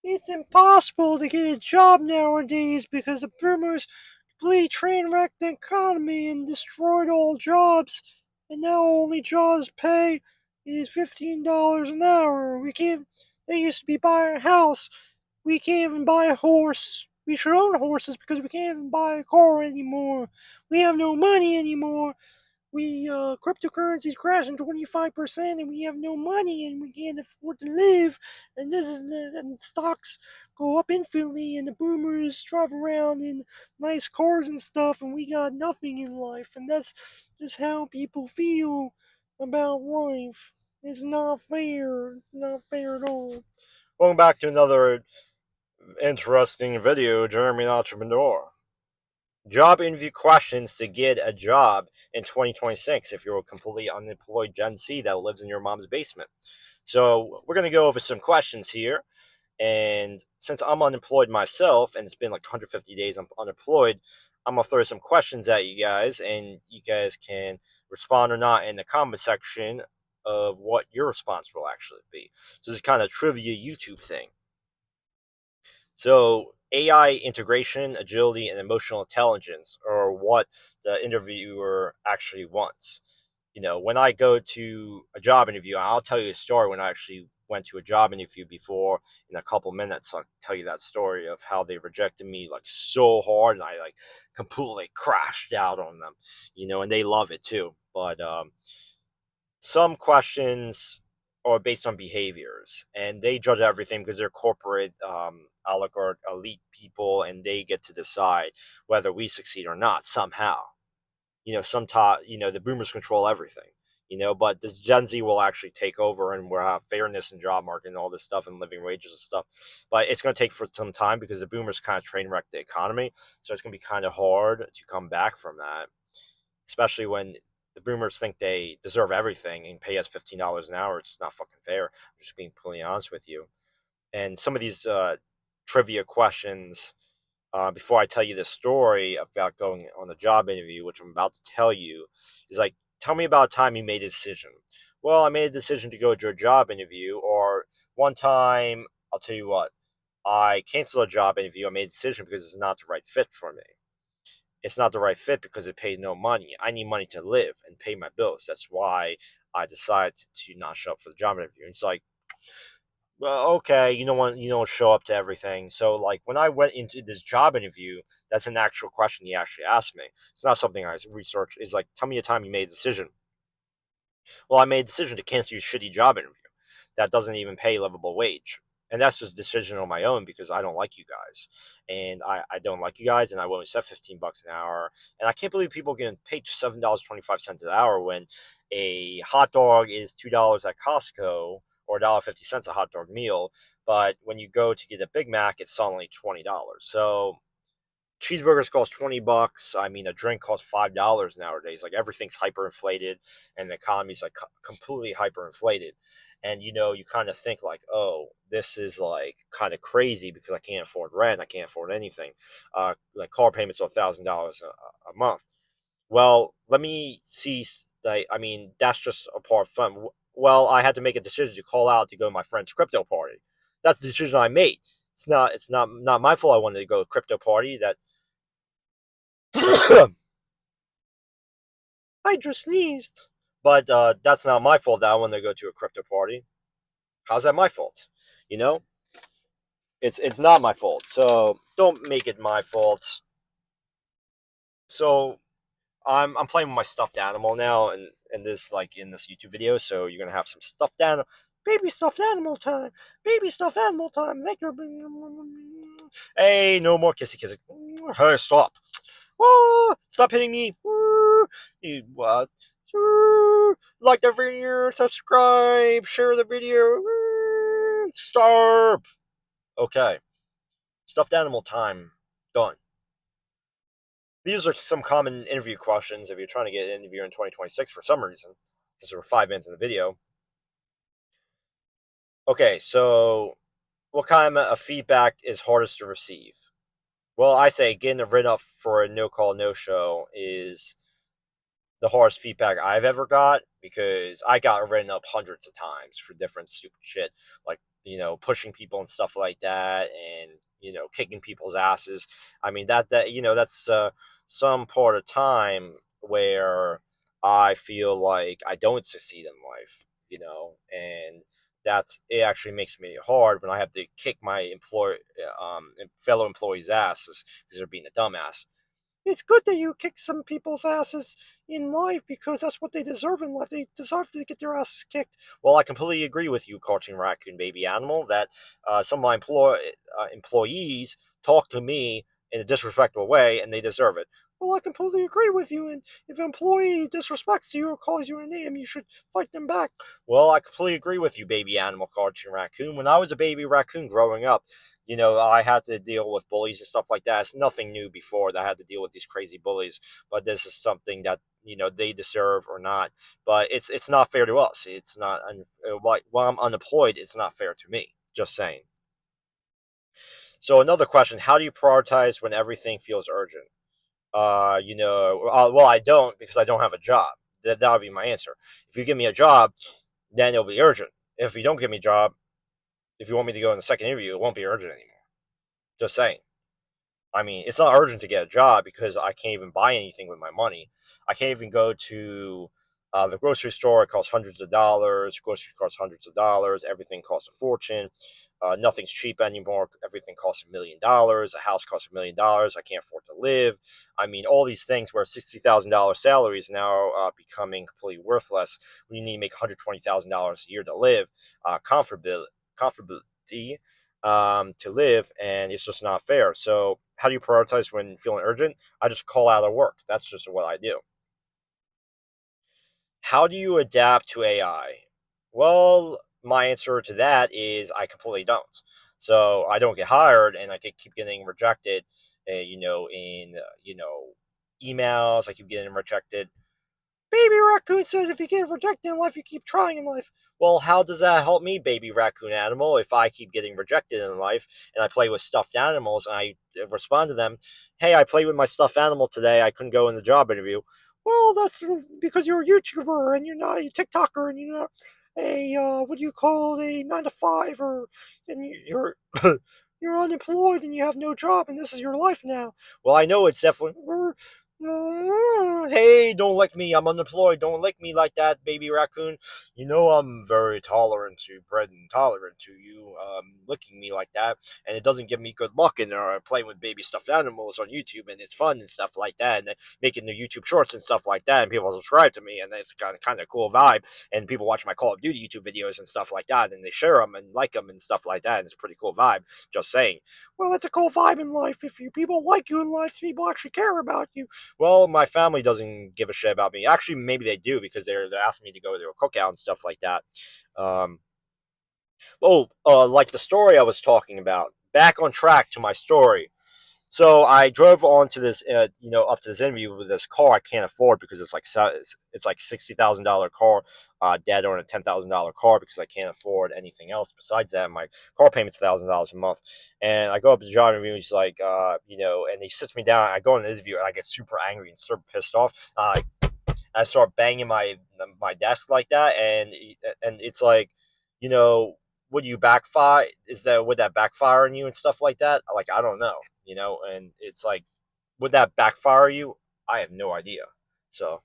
It's impossible to get a job nowadays because the boomers completely train wrecked the economy and destroyed all jobs. And now only jobs pay is $15 an hour. We can't. They used to be buying a house. We can't even buy a horse. We should own horses because we can't even buy a car anymore. We have no money anymore. We cryptocurrency's crashing 25%, and we have no money, and we can't afford to live. And and stocks go up infinitely, and the boomers drive around in nice cars and stuff, and we got nothing in life. And that's just how people feel about life. It's not fair. It's not fair at all. Welcome back to another interesting video, Jeremy the Entrepreneur. Job interview questions to get a job in 2026 if you're a completely unemployed Gen Z that lives in your mom's basement. So, we're going to go over some questions here. And since I'm unemployed myself and it's been like 150 days I'm unemployed, I'm going to throw some questions at you guys and you guys can respond or not in the comment section of what your response will actually be. So, this is kind of trivia YouTube thing. So AI integration, agility, and emotional intelligence are what the interviewer actually wants. When I go to a job interview, I'll tell you a story when I actually went to a job interview before. In a couple minutes, I'll tell you that story of how they rejected me like so hard, and I like completely crashed out on them. And they love it too. But some questions are based on behaviors, and they judge everything because they're corporate, oligarch, elite people, and they get to decide whether we succeed or not somehow. The boomers control everything. But this Gen Z will actually take over, and we'll have fairness in job market and all this stuff, and living wages and stuff. But it's going to take for some time because the boomers kind of train wreck the economy, so it's going to be kind of hard to come back from that, especially when the boomers think they deserve everything and pay us $15 an hour. It's not fucking fair. I'm just being completely honest with you. And some of these trivia questions, before I tell you the story about going on a job interview, which I'm about to tell you, is like, tell me about a time you made a decision. Well, I made a decision to go to a job interview, or one time, I'll tell you what, I canceled a job interview. I made a decision because it's not the right fit for me. It's not the right fit because it pays no money. I need money to live and pay my bills. That's why I decided to not show up for the job interview. And it's like, well, okay, you don't show up to everything. So like when I went into this job interview, that's an actual question he actually asked me. It's not something I researched. It's like, tell me a time you made a decision. Well, I made a decision to cancel your shitty job interview that doesn't even pay livable wage. And that's just a decision on my own because I don't like you guys. And I don't like you guys, and I won't accept $15 an hour. And I can't believe people getting paid $7.25 an hour when a hot dog is $2 at Costco or $1.50 a hot dog meal. But when you go to get a Big Mac, it's suddenly $20. So cheeseburgers cost $20. I mean, a drink costs $5 nowadays. Like everything's hyperinflated, and the economy's like completely hyperinflated. And you kind of think like, oh, this is like kind of crazy because I can't afford rent, I can't afford anything. Like car payments are $1,000 a month. Well, let me see. I mean, that's just a part of fun. Well, I had to make a decision to call out to go to my friend's crypto party. That's the decision I made. It's not my fault. I wanted to go to a crypto party. That I just sneezed. But that's not my fault that I want to go to a crypto party. How's that my fault? You know, it's not my fault. So don't make it my fault. So I'm playing with my stuffed animal now, and this like in this YouTube video. So you're gonna have some stuffed animal, baby stuffed animal time, baby stuffed animal time. Hey, no more kissy kissy. Hey, stop. Stop hitting me. You what? Like the video, subscribe, share the video. Stop. Okay. Stuffed animal time. Done. These are some common interview questions if you're trying to get an interview in 2026 for some reason, since we're 5 minutes in the video. Okay, so what kind of feedback is hardest to receive? Well, I say getting written up for a no call, no show is the hardest feedback I've ever got because I got written up hundreds of times for different stupid shit. Like pushing people and stuff like that, and kicking people's asses. I mean that's some part of time where I feel like I don't succeed in life, and that's it. Actually makes me hard when I have to kick my fellow employees' asses because they're being a dumbass. It's good that you kick some people's asses in life because that's what they deserve in life. They deserve to get their asses kicked. Well, I completely agree with you, Cartoon Raccoon Baby Animal, that some of my employees talk to me in a disrespectful way, and they deserve it. Well, I completely agree with you. And if an employee disrespects you or calls you a name, you should fight them back. Well, I completely agree with you, Baby Animal Cartoon Raccoon. When I was a baby raccoon growing up, I had to deal with bullies and stuff like that. It's nothing new before that I had to deal with these crazy bullies, but this is something that they deserve or not. But it's not fair to us. It's not like while I'm unemployed, it's not fair to me. Just saying. So another question: how do you prioritize when everything feels urgent? Well, I don't because I don't have a job. That would be my answer. If you give me a job, then it'll be urgent. If you don't give me a job, if you want me to go in the second interview, it won't be urgent anymore. Just saying. I mean, it's not urgent to get a job because I can't even buy anything with my money. I can't even go to the grocery store. It costs hundreds of dollars. Groceries cost hundreds of dollars. Everything costs a fortune. Nothing's cheap anymore. Everything costs $1 million. A house costs $1 million. I can't afford to live. I mean, all these things where $60,000 salaries now becoming completely worthless when you need to make $120,000 a year to live comfortably to live, and it's just not fair. So, how do you prioritize when feeling urgent? I just call out of work. That's just what I do. How do you adapt to AI? Well, my answer to that is I completely don't. So I don't get hired, and I keep getting rejected. In emails, I keep getting rejected. Baby Raccoon says if you get rejected in life, you keep trying in life. Well, how does that help me, baby raccoon animal, if I keep getting rejected in life and I play with stuffed animals and I respond to them, hey, I played with my stuffed animal today. I couldn't go in the job interview. Well, that's because you're a YouTuber and you're not a TikToker and you're not a what do you call it, a 9 to 5 or and you're you're unemployed and you have no job and this is your life now. Well, I know it's definitely. Hey, don't lick me. I'm unemployed. Don't lick me like that, baby raccoon. I'm very tolerant to bread and tolerant to you licking me like that. And it doesn't give me good luck in playing with baby stuffed animals on YouTube. And it's fun and stuff like that. And making the YouTube shorts and stuff like that. And people subscribe to me. And it's kind of cool vibe. And people watch my Call of Duty YouTube videos and stuff like that. And they share them and like them and stuff like that. And it's a pretty cool vibe. Just saying. Well, that's a cool vibe in life. If you people like you in life, people actually care about you. Well, my family doesn't give a shit about me. Actually, maybe they do because they're asking me to go to a cookout and stuff like that. Um, like the story I was talking about. Back on track to my story. So I drove on to this, up to this interview with this car I can't afford because it's like $60,000 car, dead on a $10,000 car because I can't afford anything else besides that. My car payment's $1,000 a month, and I go up to John interview, and he's like, and he sits me down. I go in the interview, and I get super angry and super pissed off. I start banging my desk like that, and it's like, you know, would you backfire? Would that backfire on you and stuff like that? Like I don't know, and it's like, would that backfire you? I have no idea. So